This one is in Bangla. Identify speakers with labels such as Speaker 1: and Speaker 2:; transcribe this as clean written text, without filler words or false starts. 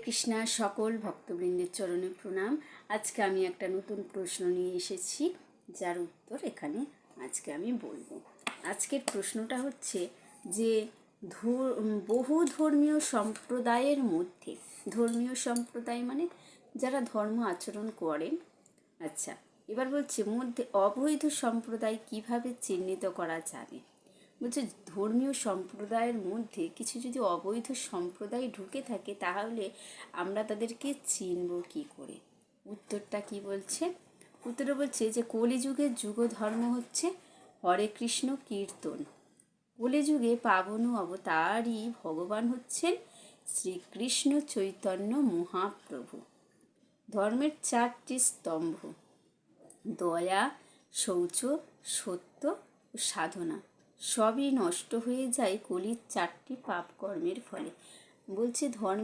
Speaker 1: কৃষ্ণা, সকল ভক্তবৃন্দের চরণে প্রণাম। আজকে আমি একটা নতুন প্রশ্ন নিয়ে এসেছি, যার উত্তর এখানে আজকে আমি বলবো। আজকের প্রশ্নটা হচ্ছে যে বহু ধর্মীয় সম্প্রদায়ের মধ্যে, ধর্মীয় সম্প্রদায় মানে যারা ধর্ম আচরণ করেন, আচ্ছা এবার বলছে মধ্যে অবৈধ সম্প্রদায় কিভাবে চিহ্নিত করা যাবে। বলছে ধর্মীয় সম্প্রদায়ের মধ্যে কিছু যদি অবৈধ সম্প্রদায় ঢুকে থাকে তাহলে আমরা তাদেরকে চিনব কী করে। উত্তরটা কি বলছে? উত্তরে বলছে যে কলিযুগের যুগ ধর্ম হচ্ছে হরে কৃষ্ণ কীর্তন। কলিযুগে পাবন অবতারই ভগবান হচ্ছেন শ্রীকৃষ্ণ চৈতন্য মহাপ্রভু। ধর্মের 4টি স্তম্ভ: দয়া, শৌচ, সত্য ও সাধনা সবই নষ্ট হয়ে যায় কলির 4টি পাপ কর্মের ফলে। বলছে ধর্ম